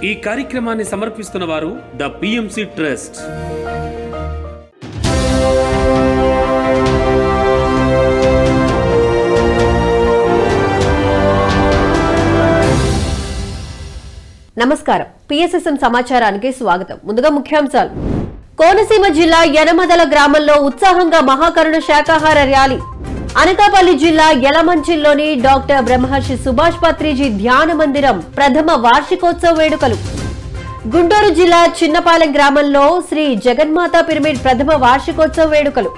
ఈ కార్యక్రమాన్ని సమర్పిస్తున్న వారు ద పిఎంసి ట్రస్ట్. నమస్కారం. పిఎస్ఎస్ఎం సమాచారానికి స్వాగతం. ముందుగా ముఖ్యాంశాలు. కోనసీమ జిల్లా యనమదల గ్రామంలో ఉత్సాహంగా మహాకరుణ శాకాహార ర్యాలీ. అనకాపల్లి జిల్లా యలమంచిల్లోని డాక్టర్ బ్రహ్మర్షి సుభాష్ పత్రిజీ ధ్యాన మందిరం ప్రథమ వార్షికోత్సవ వేడుకలు. గుంటూరు జిల్లా చిన్నపాలెం గ్రామంలో శ్రీ జగన్మాత పిరమిడ్ ప్రథమ వార్షికోత్సవ వేడుకలు.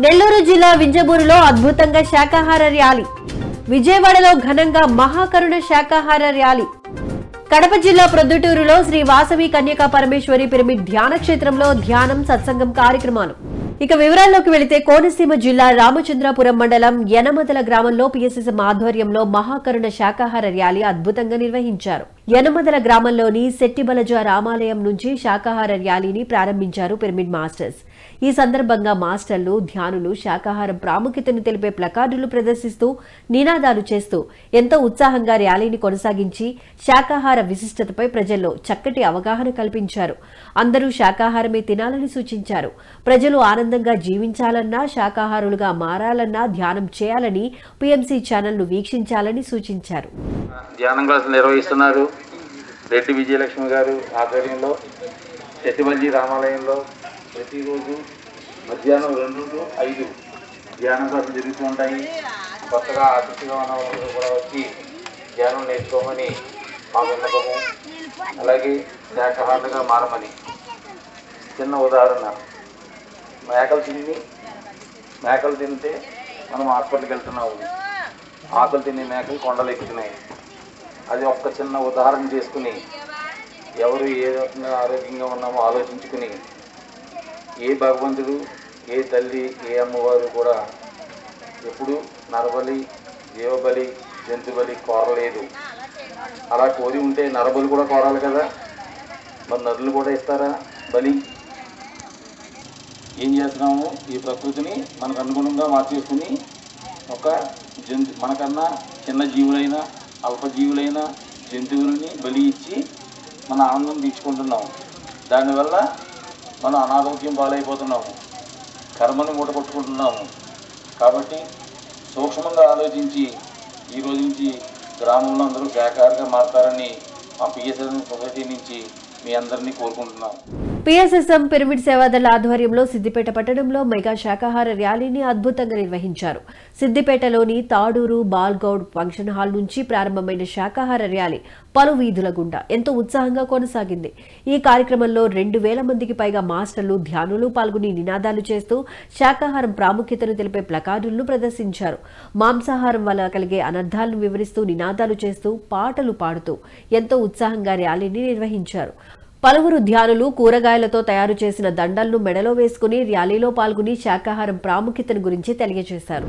నెల్లూరు జిల్లా వింజమూరులో అద్భుతంగా శాకాహార ర్యాలీ. విజయవాడలో ఘనంగా మహాకరుణ శాకాహార ర్యాలీ. కడప జిల్లా ప్రొద్దుటూరులో శ్రీ వాసవి కన్యకా పరమేశ్వరి పిరమిడ్ ధ్యాన క్షేత్రంలో ధ్యానం సత్సంగం కార్యక్రమాలు. ఇక వివరాల్లోకి వెళితే కోనసీమ జిల్లా రామచంద్రాపురం మండలం యనమదల గ్రామంలో పిఎస్ఎస్ఎం ఆధ్వర్యంలో మహాకరుణ శాకాహార ర్యాలీ అద్భుతంగా నిర్వహించారు. యనమదల గ్రామంలోని శెట్టిబలజ రామాలయం నుంచి శాకాహార ర్యాలీని ప్రారంభించారు పిరమిడ్ మాస్టర్స్. ఈ సందర్భంగా మాస్టర్లు, ధ్యానులు శాకాహారం ప్రాముఖ్యతను తెలిపే ప్లకార్డులు ప్రదర్శిస్తూ నినాదాలు చేస్తూ ఎంతో ఉత్సాహంగా ర్యాలీని కొనసాగించి శాకాహార విశిష్టతపై ప్రజల్లో చక్కటి అవగాహన కల్పించారు. అందరూ శాకాహారమే తినాలని సూచించారు. ప్రజలు ఆనందంగా జీవించాలన్నా, శాకాహారులుగా మారాలన్నా ధ్యానం చేయాలని, పిఎంసి ఛానల్ ను వీక్షించాలని సూచించారు. ధ్యానం క్లాసులు నిర్వహిస్తున్నారు. రెడ్డి విజయలక్ష్మి గారు ఆధ్వర్యంలో శెట్టిబల్జీ రామాలయంలో ప్రతిరోజు మధ్యాహ్నం 2 to 5 ధ్యానం క్లాసులు జరుగుతూ ఉంటాయి. కొత్తగా ఆసక్తిగా ఉన్న వాళ్ళు కూడా వచ్చి ధ్యానం నేర్చుకోమని మా విన్నపము. అలాగే శాకాహారులుగా మారమని. చిన్న ఉదాహరణ, మేకలు తింటే మనం హాస్పిటల్కి వెళ్తున్నాము. ఆకలి తినే మేకలు కొండలు ఎక్కుతున్నాయి. అది ఒక్క చిన్న ఉదాహరణ చేసుకుని ఎవరు ఏ రకంగా ఆరోగ్యంగా ఉన్నామో ఆలోచించుకుని, ఏ భగవంతుడు, ఏ తల్లి, ఏ అమ్మవారు కూడా ఎప్పుడు నరబలి, జీవబలి, జంతుబలి కోరలేదు. అలా కోరి ఉంటే నరబలి కూడా కోరాలి కదా. మరి నరులు కూడా ఇస్తారా బలి? ఏం చేస్తున్నాము? ఈ ప్రకృతిని మనకు అనుగుణంగా మార్చేసుకుని ఒక మనకన్నా చిన్న జీవులైన, అల్పజీవులైన జంతువులని బలి ఇచ్చి మన ఆనందం తీర్చుకుంటున్నాము. దానివల్ల మనం అనారోగ్యం పాలైపోతున్నాము, కర్మని మూటకొట్టుకుంటున్నాము. కాబట్టి సూక్ష్మంగా ఆలోచించి ఈ రోజు నుంచి గ్రామంలో అందరూ శాకాహారంగా మారతారని మా పిఎస్ఎస్ఎం సొసైటీ నుంచి మీ అందరినీ కోరుకుంటున్నాం. పిఎస్ఎస్ఎం పిరమిడ్ సేవాదళ ఆధ్వర్యంలో సిద్దిపేట పట్టణంలో మెగా శాకాహార ర్యాలీని అద్భుతంగా నిర్వహించారు. సిద్దిపేటలోని తాడూరు బాల్గౌడ్ ఫంక్షన్ హాల్ నుంచి ప్రారంభమైన శాకాహార ర్యాలీ పలు వీధుల గుండా ఎంతో ఉత్సాహంగా కొనసాగింది. ఈ కార్యక్రమంలో 2000 మందికి పైగా మాస్టర్లు, ధ్యానులు పాల్గొని నినాదాలు చేస్తూ శాకాహారం ప్రాముఖ్యతను తెలిపే ప్లకార్డులను ప్రదర్శించారు. మాంసాహారం వల్ల కలిగే అనర్థాలను వివరిస్తూ నినాదాలు చేస్తూ పాటలు పాడుతూ ఎంతో ఉత్సాహంగా ర్యాలీని నిర్వహించారు. పలువురు ధ్యానులు కూరగాయలతో తయారు చేసిన దండలను మెడలో వేసుకుని ర్యాలీలో పాల్గొని శాకాహారం ప్రాముఖ్యతను గురించి తెలియజేశారు.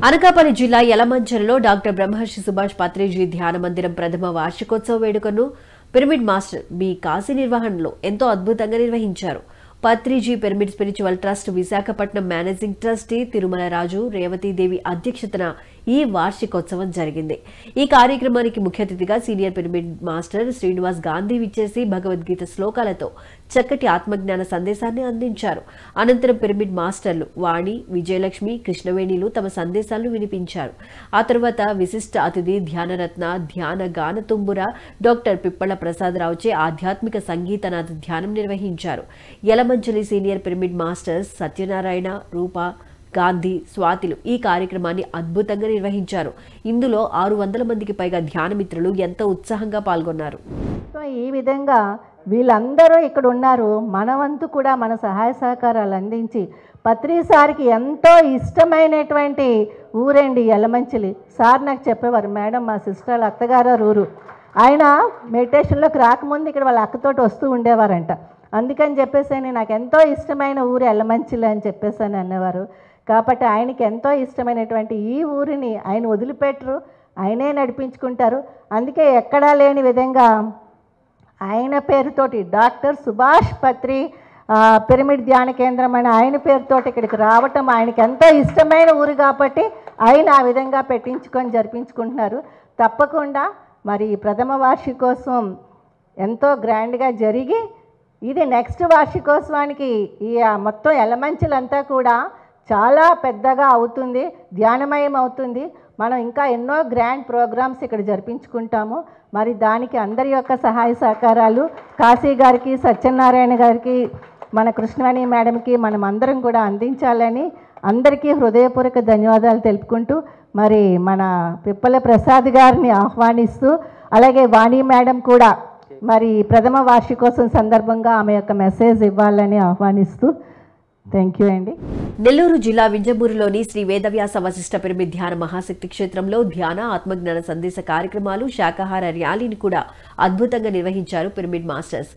అనకాపల్లి జిల్లా యలమంచిలో డాక్టర్ బ్రహ్మర్షి సుభాష్ పత్రిజీ ధ్యాన మందిరం ప్రథమ వార్షికోత్సవ వేడుకను పిరమిడ్ మాస్టర్ బి కాశీ నిర్వహణలో ఎంతో అద్భుతంగా నిర్వహించారు. Patriji pyramid spiritual trust Visakhapatnam managing trustee Tirumala Raju Revathidevi అధ్యక్షతన ఈ వార్షికోత్సవం జరిగింది. ఈ కార్యక్రమానికి ముఖ్య అతిథిగా senior pyramid master Srinivas Gandhi విచ్చేసి భగవద్గీత శ్లోకాలతో చక్కటి ఆత్మజ్ఞాన సందేశాన్ని అందించారు. అనంతరం పిరమిడ్ మాస్టర్లు వాణి, విజయలక్ష్మి, కృష్ణవేణిలు తమ సందేశాలను వినిపించారు. ఆ తర్వాత విశిష్ట అతిథి ధ్యానరత్న ధ్యాన గాన తుంబుర డాక్టర్ పిప్పళ ప్రసాదరావుచే ఆధ్యాత్మిక సంగీతనాథ ధ్యానం నిర్వహించారు. Yelamanchili senior pyramid masters Satyanarayana, Rupa, Gandhi, స్వాతిలు ఈ కార్యక్రమాన్ని అద్భుతంగా నిర్వహించారు. ఇందులో 600 మందికి పైగా ధ్యానమిత్రులు ఎంతో ఉత్సాహంగా పాల్గొన్నారు. ఈ విధంగా వీళ్ళందరూ ఇక్కడ ఉన్నారు. మన వంతు కూడా మన సహాయ సహకారాలు అందించి పత్రి సార్కి ఎంతో ఇష్టమైనటువంటి ఊరండి యలమంచిలి. సార్ నాకు చెప్పేవారు, మేడం మా సిస్టర్ అత్తగారు ఊరు. ఆయన మెడిటేషన్లోకి రాకముందు ఇక్కడ వాళ్ళ అక్కతోటి వస్తూ ఉండేవారంట. అందుకని చెప్పేసి నాకు ఎంతో ఇష్టమైన ఊరు యలమంచిలి అని చెప్పేసి అనేవారు. కాబట్టి ఆయనకి ఎంతో ఇష్టమైనటువంటి ఈ ఊరిని ఆయన వదిలిపెట్టరు, ఆయనే నడిపించుకుంటారు. అందుకే ఎక్కడా లేని విధంగా ఆయన పేరుతోటి డాక్టర్ సుభాష్ పత్రి పిరమిడ్ ధ్యాన కేంద్రం అని ఆయన పేరుతోటి ఇక్కడికి రావటం ఆయనకి ఎంతో ఇష్టమైన ఊరు కాబట్టి ఆయన ఆ విధంగా జరిపించుకుంటున్నారు. తప్పకుండా మరి ప్రథమ వార్షికోత్సవం ఎంతో గ్రాండ్గా జరిగి ఇది నెక్స్ట్ వార్షికోత్సవానికి ఈ మొత్తం యలమంచిలంతా కూడా చాలా పెద్దగా అవుతుంది, ధ్యానమయం అవుతుంది. మనం ఇంకా ఎన్నో గ్రాండ్ ప్రోగ్రామ్స్ ఇక్కడ జరిపించుకుంటాము. మరి దానికి అందరి యొక్క సహాయ సహకారాలు కాశీ గారికి, సత్యనారాయణ గారికి, మన కృష్ణవేణి మేడంకి మనం అందరం కూడా అందించాలని అందరికీ హృదయపూర్వక ధన్యవాదాలు తెలుపుకుంటూ మరి మన పిప్పల ప్రసాద్ గారిని ఆహ్వానిస్తూ అలాగే వాణి మేడం కూడా మరి ప్రథమ వార్షికోత్సవం సందర్భంగా ఆమె యొక్క మెసేజ్ ఇవ్వాలని ఆహ్వానిస్తూ థ్యాంక్ యూ అండి. నెల్లూరు జిల్లా వింజమూరులోని శ్రీ వేదవ్యాస వశిష్ఠ పిరమిడ్ ధ్యాన మహాశక్తి క్షేత్రంలో ధ్యాన ఆత్మజ్ఞాన సందేశ కార్యక్రమాలు, శాకాహార ర్యాలీని కూడా అద్భుతంగా నిర్వహించారు పిరమిడ్ మాస్టర్స్.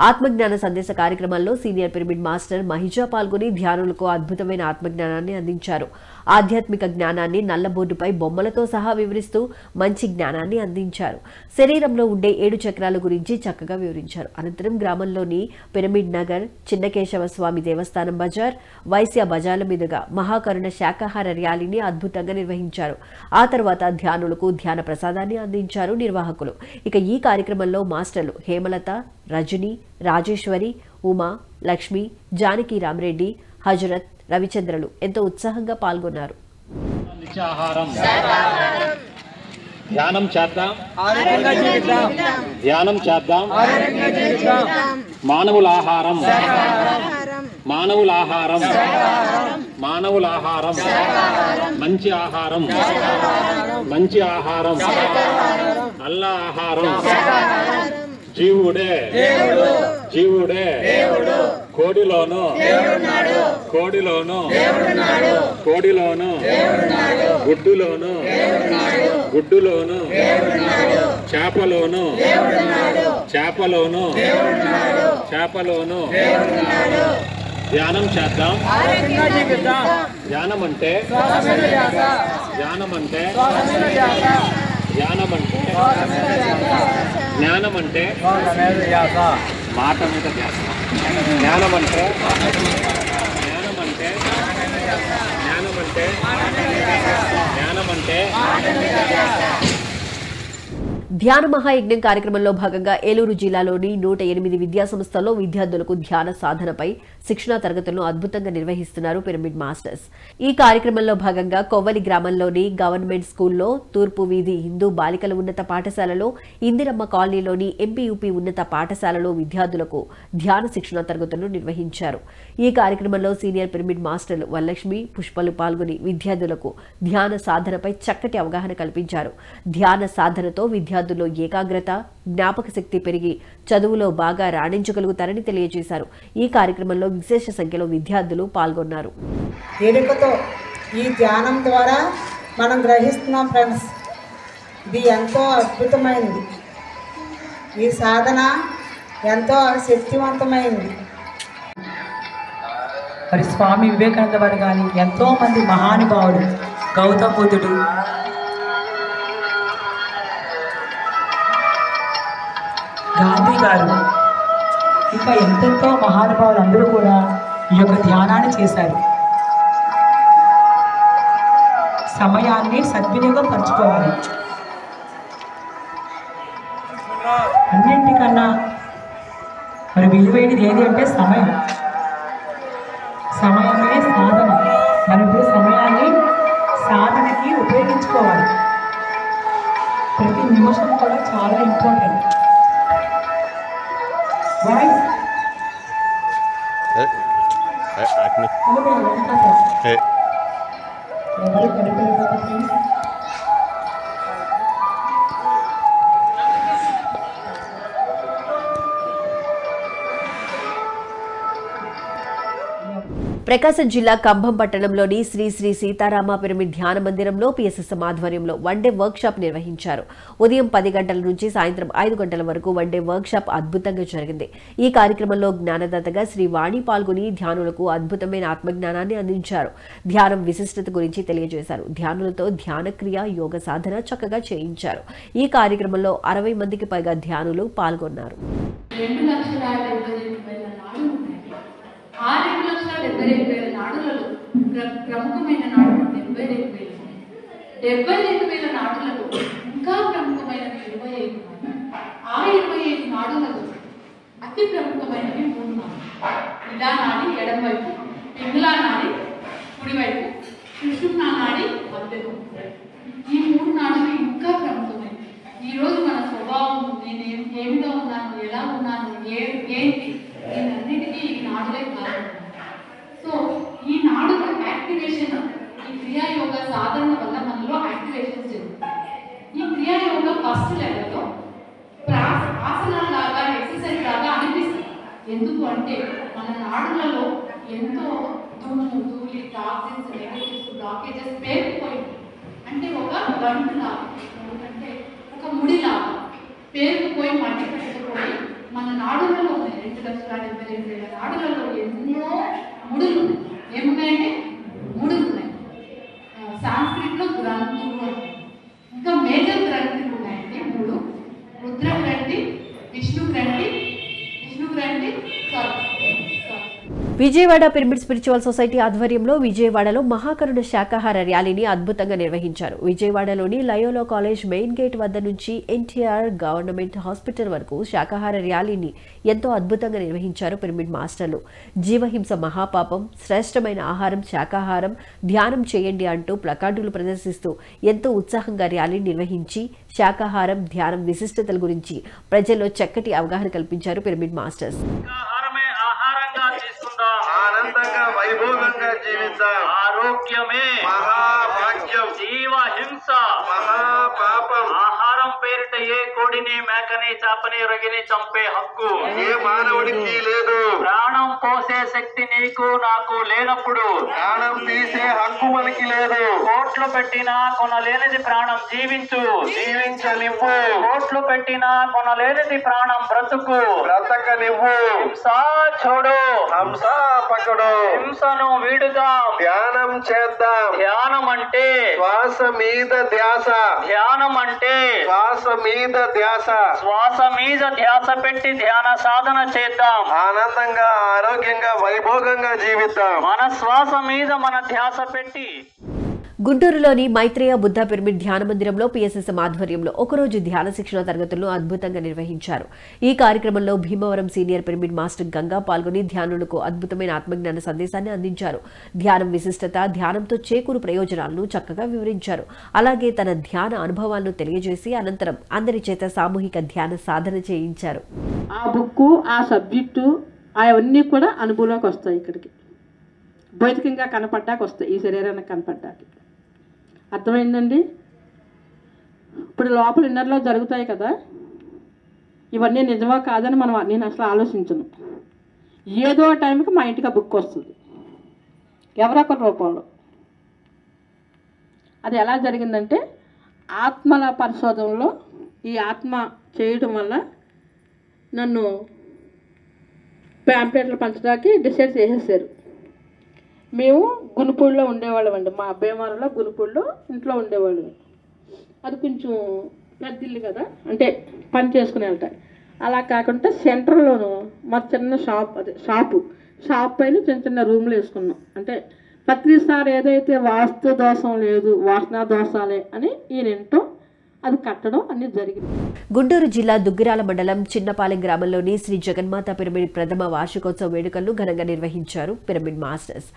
ఆత్మజ్ఞాన సందేశ కార్యక్రమాల్లో సీనియర్ పిరమిడ్ మాస్టర్ మహిజా పాల్గొని ధ్యానులకు అద్భుతమైన ఆత్మజ్ఞానాన్ని అందించారు. ఆధ్యాత్మిక జ్ఞానాన్ని నల్లబోర్డుపై బొమ్మలతో సహా వివరిస్తూ మంచి జ్ఞానాన్ని అందించారు. శరీరంలో ఉండే 7 చక్రాల గురించి చక్కగా వివరించారు. అనంతరం గ్రామంలోని పిరమిడ్ నగర్, చిన్నకేశవ స్వామి దేవస్థానం బజార్, వైశ్య బజార్ల మీదుగా మహాకరుణ శాకాహార ర్యాలీని అద్భుతంగా నిర్వహించారు. ఆ తర్వాత ధ్యానులకు ధ్యాన ప్రసాదాన్ని అందించారు నిర్వాహకులు. ఇక ఈ కార్యక్రమంలో మాస్టర్లు హేమలత, రజని, రాజేశ్వరి, ఉమా, లక్ష్మి, జానకి రామరెడ్డి, హజరత్, రవిచంద్రలు ఎంతో ఉత్సాహంగా పాల్గొన్నారు. ధ్యానం చేద్దాం, ధ్యానం చేద్దాం. మానవుల ఆహారం, మానవుల ఆహారం, మానవుల ఆహారం, మంచి ఆహారం, మంచి ఆహారం, అల్లా ఆహారం. జీవుడే జీవుడే కోడిలోను కోడిలోను కోడిలోను గుడ్డులోను గుడ్డులోను చేపలోను చేపలోను చేపలోను ధ్యానం చేద్దాం. ధ్యానం అంటే ధ్యానం అంటే ధ్యానం అంటే జ్ఞానం అంటే మాట మీద ధ్యాస. జ్ఞానం అంటే జ్ఞానం అంటే జ్ఞానం అంటే జ్ఞానం అంటే ధ్యాన మహాయజ్ఞం కార్యక్రమంలో భాగంగా ఏలూరు జిల్లాలోని 108 విద్యా సంస్థల్లో విద్యార్థులకు ధ్యాన సాధనపై శిక్షణా తరగతులను అద్భుతంగా నిర్వహిస్తున్నారు పిరమిడ్ మాస్టర్స్. ఈ కార్యక్రమంలో భాగంగా కొవ్వలి గ్రామంలోని గవర్నమెంట్ స్కూల్లో, తూర్పు వీధి హిందూ బాలికల ఉన్నత పాఠశాలలో, ఇందిరమ్మ కాలనీలోని ఎంపీయూపీ ఉన్నత పాఠశాలలో విద్యార్థులకు ధ్యాన శిక్షణా తరగతులను నిర్వహించారు. ఈ కార్యక్రమంలో సీనియర్ పిరమిడ్ మాస్టర్లు వరలక్ష్మి, పుష్పలు పాల్గొని విద్యార్థులకు ధ్యాన సాధనపై చక్కటి అవగాహన కల్పించారు. ధ్యాన సాధనతో విద్యార్థుల్లో ఏకాగ్రత, జ్ఞాపక శక్తి పెరిగి చదువులో బాగా రాణించగలుగుతారని తెలియజేశారు. ఈ కార్యక్రమంలో విశేష సంఖ్యలో విద్యార్థులు పాల్గొన్నారు. ఎరుకతో ఈ ధ్యానం ద్వారా మనం గ్రహిస్తున్నాం ఫ్రెండ్స్, ఇది ఎంతో అద్భుతమైనది. ఈ సాధన ఎంతో శక్తివంతమైనది. మరి స్వామి వివేకానంద వారు కానీ ఎంతోమంది మహానుభావులు, గౌతమ బుద్ధుడు, గాంధీ గారు ఇంకా ఎంతెంతో మహానుభావులు అందరూ కూడా ఈ యొక్క ధ్యానాన్ని చేశారు. సమయాన్ని సద్వినియోగం పరచుకోవాలి. అన్నింటికన్నా మరి విలువైనది ఏది అంటే సమయం. సమయమే సాధన. మనం ఇప్పుడు సమయాన్ని సాధనకి ఉపయోగించుకోవాలి. ప్రతి నిమిషం కూడా చాలా ఇంపార్టెంట్. వాయిస్ ఎవరు కనిపెడతారు ప్లీజ్? ప్రకాశం జిల్లా కంభం పట్టణంలోని శ్రీ శ్రీ సీతారామ పిరమిడ్ ధ్యాన మందిరంలో పిఎస్ఎస్ఎం ఆధ్వర్యంలో వన్డే వర్క్ షాప్ నిర్వహించారు. ఉదయం 10 గంటల నుంచి సాయంత్రం 5 గంటల వరకు వన్డే వర్క్ షాప్ అద్భుతంగా జరిగింది. ఈ కార్యక్రమంలో జ్ఞానదాతగా శ్రీ వాణి పాల్గొని ధ్యానులకు అద్భుతమైన ఆత్మజ్ఞానాన్ని అందించారు. ధ్యానం విశిష్టత గురించి తెలియజేశారు. ధ్యానులతో ధ్యానక్రియ యోగ సాధన చక్కగా చేయించారు. ఈ కార్యక్రమంలో 60 మందికి పైగా ధ్యానులు పాల్గొన్నారు. 2,72,000 నాడులలో ప్రముఖమైన నాడులు 72,000 నాడులలో ఇంకా ప్రముఖమైనవి 25. ఆ 25 నాడులలో అతి ప్రముఖమైనవి 3 నాడులు. ఇలా నాడి ఎడమవైపు, పింగళా నాడి కుడివైపు, సుషుమ్నా నాడి మధ్యలో. ఈ 3 నాడులు ఇంకా ప్రముఖమైనవి. ఈరోజు మన స్వభావం, నేను ఏమిటో ఉన్నాను, ఎలా ఉన్నాను, ఏంటి, దీనన్నిటికీ ఈ నాడులే కారణం. సో ఈ నాడుల యాక్టివేషన్, ఈ క్రియాయోగ సాధన వల్ల మనలో యాక్టివేషన్ జరుగుతుంది. ఈ క్రియాయోగ ఫస్ట్ లెవెల్లో ఆసనాలాగా, ఎక్సర్సైజ్ లాగా అనిపిస్తుంది. ఎందుకు అంటే మన నాడులలో ఎంతో ధూళి, టాక్సిన్స్, నెగటివ్స్, బ్లాకేజెస్ పేరుకుపోయింది. అంటే ఒక గంటు లాగా, అంటే ఒక ముడిలాగా పేరుకుపోయి మట్టి పెట్టుకుపోయి మన నాడులలో ఉన్నాయి. 2,72,000 నాడులలో ఎన్నో ముడులు ఉన్నాయి. ఏమున్నాయంటే ముడులు ఉన్నాయి. సాంస్క్రిట్లో గ్రంథులు ఉన్నాయి. ఇంకా మేజర్ గ్రంథులు ఉన్నాయండి 3. రుద్ర గ్రంథి, విష్ణు గ్రంథి, విజయవాడ పిరమిడ్ స్పిరిచువల్ సొసైటీ ఆధ్వర్యంలో విజయవాడలో మహాకరుణ శాకాహార ర్యాలీని అద్భుతంగా నిర్వహించారు. విజయవాడలోని లయోలా కాలేజ్ మెయిన్ గేట్ వద్ద నుంచి ఎన్టీఆర్ గవర్నమెంట్ హాస్పిటల్ వరకు శాకాహార ర్యాలీని ఎంతో అద్భుతంగా నిర్వహించారు పిరమిడ్ మాస్టర్లు. జీవహింస మహాపాపం, శ్రేష్టమైన ఆహారం శాకాహారం, ధ్యానం చేయండి అంటూ ప్లకార్డులు ప్రదర్శిస్తూ ఎంతో ఉత్సాహంగా ర్యాలీ నిర్వహించి శాకాహారం, ధ్యానం విశిష్టతల గురించి ప్రజల్లో చక్కటి అవగాహన కల్పించారు పిరమిడ్ మాస్టర్స్. ఆనందంగా వైభోగంగా జీవిద్దాం. ఆరోగ్యమే మహాభాగ్యం. జీవహింస మహాపాపం. ఆహారం పేరిట ఏ కోడిని, మేకని, చాపని, రొగిని చంపే హక్కు ఏ మానవుడికి లేదు. ప్రాణం పోసే శక్తి నీకు నాకు లేనప్పుడు ప్రాణం తీసే హక్కు మనకి లేదు. కోట్లు పెట్టినా కొనలేనిది ప్రాణం జీవించు, జీవించనివ్వు. కోట్లు పెట్టినా కొనలేనిది ప్రాణం బ్రతుకు, బ్రతకనివ్వు. హింస చూడు, హంస పకడు. హింసను వీడుదాం, ధ్యానం చేద్దాం. ధ్యానం అంటే శ్వాస మీద ధ్యాస. ధ్యానం అంటే శ్వాస మీద ధ్యాస. శ్వాస మీద ధ్యాస పెట్టి ధ్యాన సాధన చేద్దాం. ఆనందంగా, ఆరోగ్యంగా, వైభోగంగా జీవిద్దాం. మన శ్వాస మీద మన ధ్యాస పెట్టి. గుంటూరులోని మైత్రేయ బుద్ధ పిరమిడ్ ధ్యాన మందిరంలో పిఎస్ఎస్ఎం ఆధ్వర్యంలో ఒకరోజు ధ్యాన శిక్షణ తరగతులను అద్భుతంగా నిర్వహించారు. ఈ కార్యక్రమంలో Bhimavaram senior pyramid master Ganga పాల్గొని ధ్యానులకు అద్భుతమైన ఆత్మజ్ఞాన సందేశాన్ని అందించారు. ధ్యానం విశిష్టత, ధ్యానంతో చేకూరు ప్రయోజనాలను చక్కగా వివరించారు. అలాగే తన ధ్యాన అనుభవాలను తెలియజేసి అనంతరం అందరి చేత సామూహిక ధ్యాన సాధన చేయించారు. ఆ బుక్, ఆ సబ్జెక్టు అవన్నీ కూడా అనుభవంలోకి వస్తాయి. ఇక్కడికి భౌతికంగా కనపడ్డాక వస్తాయి, ఈ శరీరానికి కనపడ్డాక. అర్థమైందండి? ఇప్పుడు లోపల ఇన్నర్లో జరుగుతాయి కదా, ఇవన్నీ నిజమా కాదని నేను అసలు ఆలోచించను. ఏదో టైంకి మా ఇంటికి ఆ బుక్ వస్తుంది ఎవరొకరి రూపంలో. అది ఎలా జరిగిందంటే ఆత్మల పరిశోధనలో ఈ ఆత్మ చేయడం వల్ల నన్ను ప్యాంప్లెట్లు పంచడానికి డిసైడ్ చేసేసారు. మేము గునుపూడిలో ఉండేవాళ్ళం అండి, మా భీమవరంలో గునుపూడిలో ఇంట్లో ఉండేవాళ్ళం. అది కొంచెం పెద్ద ఇల్లు కదా, అంటే పని చేసుకుని వెళ్తాయి. అలా కాకుండా సెంటర్లోను మా చిన్న షాప్ పైన చిన్న చిన్న రూమ్లు వేసుకున్నాం. అంటే ప్రతిసారి ఏదైతే వాస్తు దోషం లేదు, వాసన దోషాలే అని ఈయనంటూ అది కట్టడం అన్ని జరిగింది. గుంటూరు జిల్లా దుగ్గిరాల మండలం చిన్నపాలెం గ్రామంలోని శ్రీ జగన్మాత పిరమిడ్ ప్రథమ వార్షికోత్సవ వేడుకలను ఘనంగా నిర్వహించారు పిరమిడ్ మాస్టర్స్.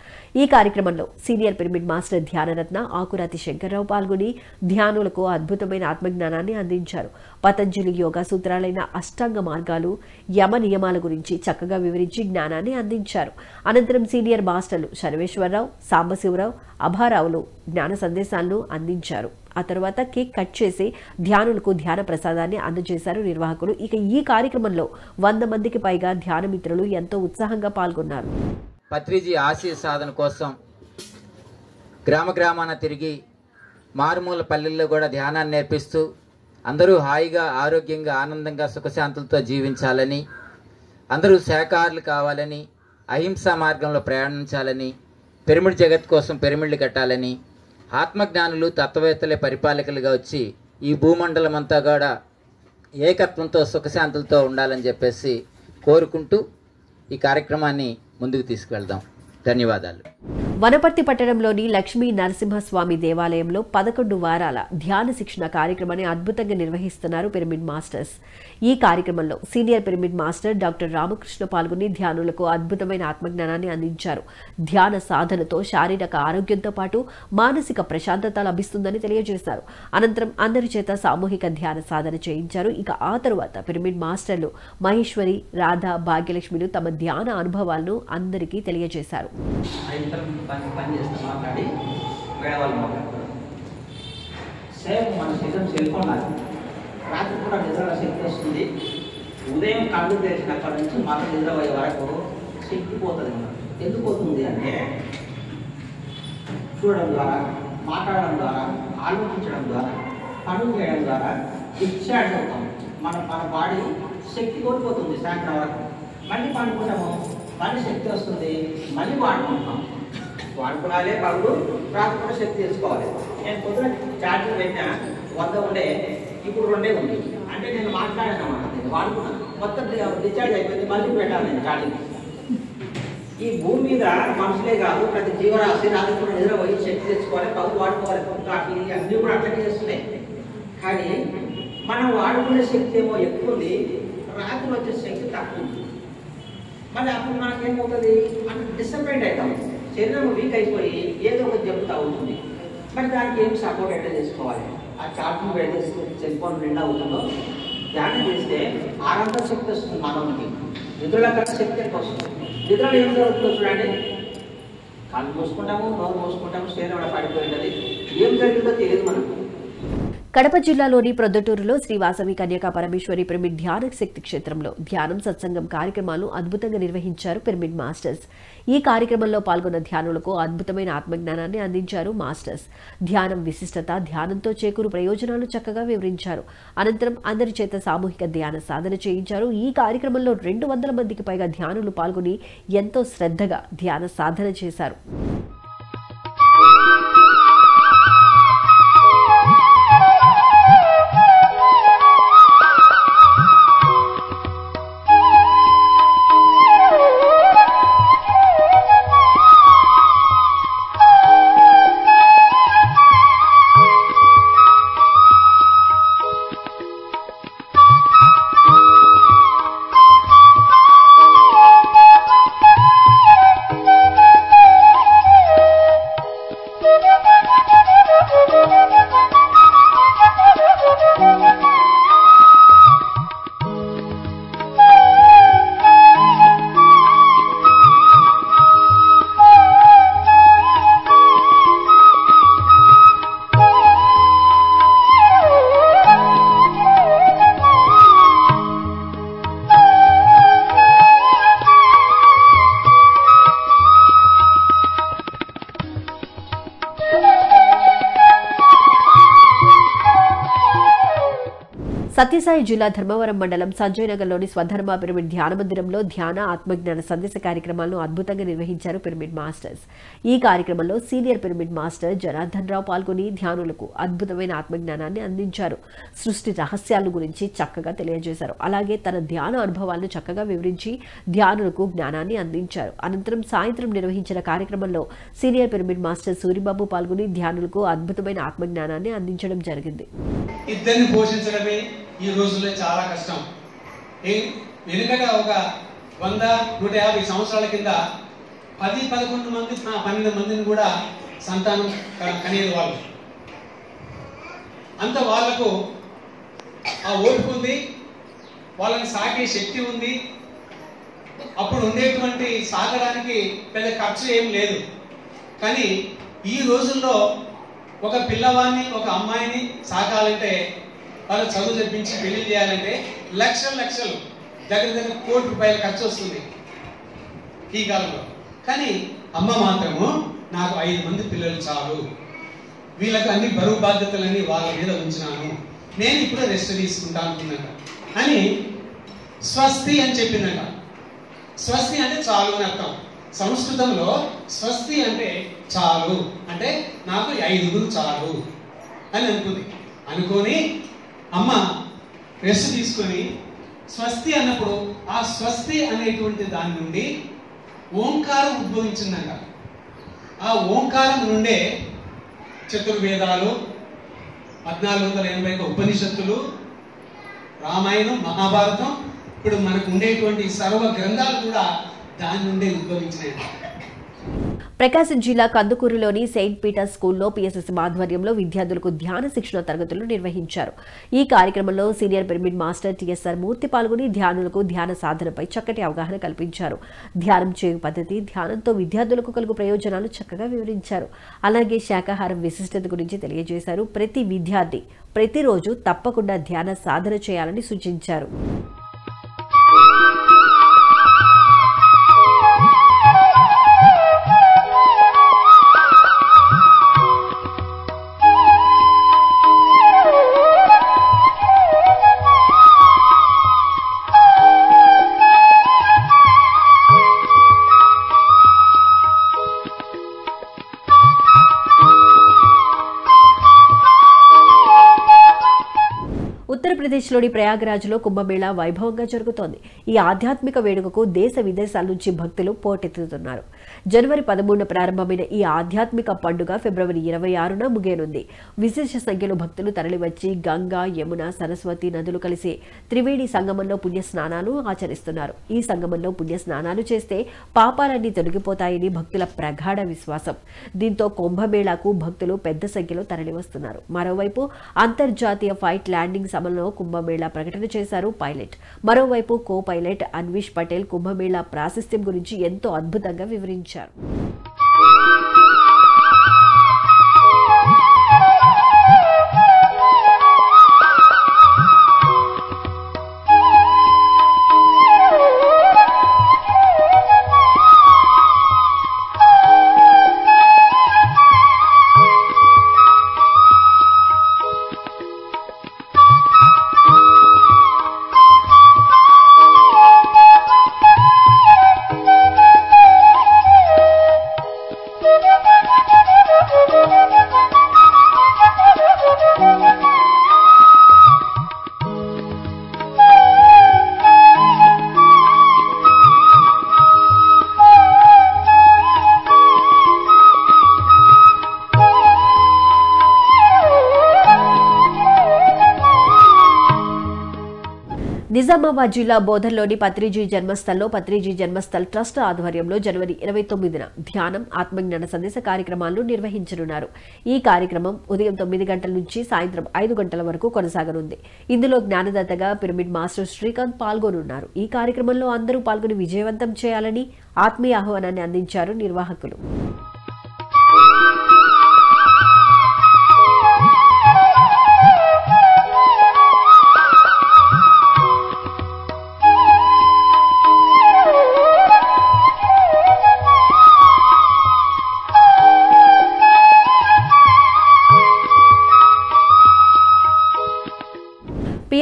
ఈ కార్యక్రమంలో సీనియర్ పిరమిడ్ మాస్టర్ ధ్యానరత్న ఆకురాతి శంకర్రావు పాల్గొని ధ్యానులకు అద్భుతమైన ఆత్మజ్ఞానాన్ని అందించారు. పతంజలి యోగా సూత్రాలైన అష్టాంగ మార్గాలు, యమ నియమాల గురించి చక్కగా వివరించి జ్ఞానాన్ని అందించారు. అనంతరం సీనియర్ మాస్టర్లు సర్వేశ్వరరావు, సాంబశివరావు, అభారావులు జ్ఞాన సందేశాలను అందించారు. ఆ తర్వాత కేక్ కట్ చేసి ధ్యానులకు ధ్యాన ప్రసాదాన్ని అందజేశారు నిర్వాహకులు. ఇక ఈ కార్యక్రమంలో 100 మందికి పైగా ధ్యాన మిత్రులు ఎంతో ఉత్సాహంగా పాల్గొన్నారు. పత్రిజీ ఆశయ సాధన కోసం గ్రామాన తిరిగి మారుమూల పల్లెల్లో కూడా ధ్యానాన్ని నేర్పిస్తూ అందరూ హాయిగా, ఆరోగ్యంగా, ఆనందంగా, సుఖశాంతులతో జీవించాలని, అందరూ శాకాహారులు కావాలని, అహింసా మార్గంలో ప్రయాణించాలని, పిరమిడ్ జగత్ కోసం పిరమిడ్లు కట్టాలని, ఆత్మజ్ఞానులు తత్వవేత్తలే పరిపాలకులుగా వచ్చి ఈ భూమండలం అంతా కూడా ఏకత్వంతో సుఖశాంతులతో ఉండాలని చెప్పేసి కోరుకుంటూ ఈ కార్యక్రమాన్ని ముందుకు తీసుకువెళ్దాం. ధన్యవాదాలు. వనపర్తి పట్టణంలోని లక్ష్మీ నరసింహస్వామి దేవాలయంలో 11 వారాల ధ్యాన శిక్షణ కార్యక్రమాన్ని అద్భుతంగా నిర్వహిస్తున్నారు పిరమిడ్ మాస్టర్స్. ఈ కార్యక్రమంలో senior pyramid master doctor Ramakrishna పాల్గొని ధ్యానులకు అద్భుతమైన ఆత్మజ్ఞానాన్ని అందించారు. ధ్యాన సాధనతో శారీరక ఆరోగ్యంతో పాటు మానసిక ప్రశాంతత లభిస్తుందని తెలియజేశారు. అనంతరం అందరి చేత సామూహిక ధ్యాన సాధన చేయించారు. ఇక ఆ తరువాత పిరమిడ్ మాస్టర్లు మహేశ్వరి, రాధ, భాగ్యలక్ష్మిలు తమ ధ్యాన అనుభవాలను అందరికీ తెలియజేశారు. పని చేస్తాం, మాట్లాడి వేరే వాళ్ళు మాట్లాడతారు. సేమ్ మన శరీరం చేరుకోవాలి. రాత్రి కూడా నిద్ర శక్తి వస్తుంది. ఉదయం కళ్ళు తెరిచినప్పటి నుంచి మాకు నిద్ర అయ్యే వరకు శక్తి పోతుంది. ఎందుకు పోతుంది అంటే చూడడం ద్వారా, మాట్లాడడం ద్వారా, ఆలోచించడం ద్వారా, పనులు చేయడం ద్వారా డిశ్చార్జ్ అవుతాం. మన బాడీ శక్తి కోల్పోతుంది. సాయంత్రం వరకు మళ్ళీ పండుకుంటాము, మళ్ళీ శక్తి వస్తుంది, మళ్ళీ వాడుకుంటాం. వాడుకున్నాలే పనులు, రాత్రి కూడా శక్తి తెచ్చుకోవాలి. నేను పొద్దున ఛార్జింగ్ పెట్టినా 100 ఉండే, ఇప్పుడు 2 ఉంది. అంటే నేను మాట్లాడాను అన్నమాట, నేను వాడుకున్నాను, మొత్తం డిశ్చార్జ్ అయిపోయింది, మళ్ళీ పెట్టాలి నేను ఛార్జింగ్. ఈ భూమి మీద మనుషులే కాదు, ప్రతి జీవరాశి రాత్రి కూడా నిద్రపోయి శక్తి తెచ్చుకోవాలి, పనులు వాడుకోవాలి. అన్నీ కూడా అట్లనే చేస్తున్నాయి. కానీ మనం వాడుకునే శక్తి ఏమో ఎక్కువ ఉంది, రాత్రి వచ్చే శక్తి తక్కువ ఉంది. మరి అప్పుడు మనకేమవుతుంది అంటే డిసప్పాయింట్ అవుతాం. శరీరం వీక్ అయిపోయి ఏదో ఒక జబ్బు తగ్గుతుంది. మరి దానికి ఏం సపోర్ట్ ఎట్లా చేసుకోవాలి? ఆ ఛార్జింగ్ పెడితే సెల్ ఫోన్ నిండా అవుతుందో ధ్యానం చేస్తే ఆనంద శక్తి వస్తుంది. మానవునికి నిద్రల కన్నా శక్తి ఎక్కువ వస్తుంది. నిద్రలో ఏం జరుగుతుందో చూడండి, కళ్ళు మూసుకుంటాము, నోరు మూసుకుంటాము, శరీరం పడిపోయింది, ఏం జరిగిందో తెలియదు మనకు. కడప జిల్లాలోని ప్రొద్దుటూరులో శ్రీ వాసవి కన్యకా పరమేశ్వరి పిరమిడ్ ధ్యాన శక్తి క్షేత్రంలో ధ్యానం, సత్సంగం కార్యక్రమాలు అద్భుతంగా నిర్వహించారు పిరమిడ్ మాస్టర్స్. ఈ కార్యక్రమంలో పాల్గొన్న ధ్యానులకు అద్భుతమైన ఆత్మజ్ఞానాన్ని అందించారు మాస్టర్స్. ధ్యానం విశిష్టత, ధ్యానంతో చేకూరు ప్రయోజనాలు చక్కగా వివరించారు. అనంతరం అందరి చేత సామూహిక ధ్యాన సాధన చేయించారు. ఈ కార్యక్రమంలో 200 మందికి పైగా ధ్యానులు పాల్గొని ఎంతో శ్రద్ధగా ధ్యాన సాధన చేశారు. సత్యసాయి జిల్లా ధర్మవరం మండలం సంజయ్ నగర్లోని స్వధర్మ పిరమిడ్ ధ్యాన మందిరంలో ధ్యాన ఆత్మజ్ఞాన సందేశ కార్యక్రమాలను అద్భుతంగా నిర్వహించారు పిరమిడ్ మాస్టర్స్. ఈ కార్యక్రమంలో senior pyramid master Janardhan Rao పాల్గొని ధ్యానులకు అద్భుతమైన ఆత్మజ్ఞానాన్ని అందించారు. సృష్టి రహస్యాల గురించి చక్కగా తెలియజేశారు. అలాగే తన ధ్యాన అనుభవాలను చక్కగా వివరించి ధ్యానులకు జ్ఞానాన్ని అందించారు. అనంతరం సాయంత్రం నిర్వహించిన కార్యక్రమంలో సీనియర్ పిరమిడ్ మాస్టర్ సూరిబాబు పాల్గొని ధ్యానులకు అద్భుతమైన ఆత్మజ్ఞానాన్ని అందించడం జరిగింది. ఇద్దరిని పోషించడమే ఈ రోజుల్లో చాలా కష్టం. వెనుకట ఒక 100-150 సంవత్సరాల కింద 10-11 మంది 12 మందిని కూడా సంతానం కనేది వాళ్ళు. అంత వాళ్లకు ఆ ఓపిక ఉంది, వాళ్ళని సాగే శక్తి ఉంది. అప్పుడు ఉండేటువంటి సాగడానికి పెద్ద ఖర్చు ఏం లేదు. కానీ ఈ రోజుల్లో ఒక పిల్లవాడిని ఒక అమ్మాయిని సాకాలంటే వాళ్ళు చదువు చెప్పించి పెళ్లి చేయాలంటే లక్షలు దగ్గర ₹1 కోటి ఖర్చు వస్తుంది ఈ కాలంలో. కానీ అమ్మ మాత్రము నాకు 5 మంది పిల్లలు చాలు, వీళ్ళకి అన్ని బరువు బాధ్యతలన్నీ వాళ్ళ మీద ఉంచినాను, నేను ఇప్పుడు రెస్ట్ తీసుకుంటా అనుకున్నాను అని స్వస్తి అని చెప్పిందట. స్వస్తి అంటే చాలు అని అర్థం. సంస్కృతంలో స్వస్తి అంటే చాలు, అంటే నాకు 5 చాలు అని అనుకొని అమ్మ రెస్ట్ తీసుకొని స్వస్తి అన్నప్పుడు ఆ స్వస్తి అనేటువంటి దాని నుండి ఓంకారం ఉద్భవించిందంట. ఆ ఓంకారం నుండే చతుర్వేదాలు, 1480 ఉపనిషత్తులు, రామాయణం, మహాభారతం, ఇప్పుడు మనకు ఉండేటువంటి సర్వ గ్రంథాలు కూడా దాని నుండే ఉద్భవించినాయి. ప్రకాశం జిల్లా కందుకూరులోని సెయింట్ పీటర్స్ స్కూల్లో పీఎస్ఎస్ఎం ఆధ్వర్యంలో విద్యార్థులకు ధ్యాన శిక్షణ తరగతులు నిర్వహించారు. ఈ కార్యక్రమంలో సీనియర్ పిరమిడ్ మాస్టర్ టీఎస్ఆర్ మూర్తి పాల్గొని ధ్యానులకు ధ్యాన సాధనపై చక్కటి అవగాహన కల్పించారు. ధ్యానం చేయు పద్ధతి, ధ్యానంతో విద్యార్థులకు కలుగు ప్రయోజనాలు చక్కగా వివరించారు. అలాగే శాకాహారం విశిష్టత గురించి తెలియజేశారు. ప్రతి విద్యార్థి ప్రతిరోజు తప్పకుండా ధ్యాన సాధన చేయాలని సూచించారు. ఉత్తరప్రదేశ్లోని ప్రయాగరాజ్లో కుంభమేళా వైభవంగా జరుగుతోంది. ఈ ఆధ్యాత్మిక వేడుకకు దేశ విదేశాల నుంచి భక్తులు పోటెత్తుతున్నారు. జనవరి 13న ప్రారంభమైన ఈ ఆధ్యాత్మిక పండుగ ఫిబ్రవరి 26న ముగియనుంది. విశేష సంఖ్యలో భక్తులు తరలివచ్చి గంగా, యమున, సరస్వతి నదులు కలిసి త్రివేణి సంగమంలో పుణ్యస్నానాలు ఆచరిస్తున్నారు. ఈ సంగమంలో పుణ్యస్నానాలు చేస్తే పాపాలన్నీ తొలగిపోతాయని భక్తుల ప్రగాఢ విశ్వాసం. దీంతో కుంభమేళాకు భక్తులు పెద్ద సంఖ్యలో తరలివస్తున్నారు. మరోవైపు అంతర్జాతీయ ఫ్లైట్ ల్యాండింగ్ సమయంలో కుంభమేళా ప్రకటన చేశారు పైలట్. మరోవైపు కో పైలట్ అన్విష్ పటేల్ కుంభమేళా ప్రాశస్త్యం గురించి ఎంతో అద్భుతంగా వివరించారు. నిజామాబాద్ జిల్లా బోధర్లోని పత్రిజీ జన్మస్థల్లో పత్రిజీ జన్మస్థల్ ట్రస్ట్ ఆధ్వర్యంలో జనవరి 29న ధ్యానం, ఆత్మజ్ఞాన సందేశ కార్యక్రమాలను నిర్వహించనున్నారు. ఈ కార్యక్రమం ఉదయం 9 గంటల నుంచి సాయంత్రం 5 గంటల వరకు కొనసాగనుంది. ఇందులో జ్ఞానదాతగా పిరమిడ్ మాస్టర్ శ్రీకాంత్ పాల్గొనున్నారు. ఈ కార్యక్రమంలో అందరూ పాల్గొని విజయవంతం చేయాలని ఆత్మీయ ఆహ్వానాన్ని అందించారు నిర్వాహకులు.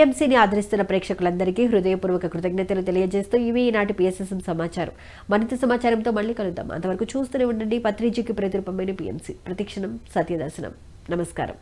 PMCని ఆదరిస్తున్న ప్రేక్షకులందరికీ హృదయపూర్వక కృతజ్ఞతలు తెలియజేస్తూ ఇవి ఈనాటి PSSM సమాచారం. మరింత సమాచారంతో మళ్ళీ కలుద్దాం. అంతవరకు చూస్తూనే ఉండండి పత్రిజీకి ప్రతిరూపమైన PMC. ప్రతిక్షణం సత్యదర్శనం. నమస్కారం.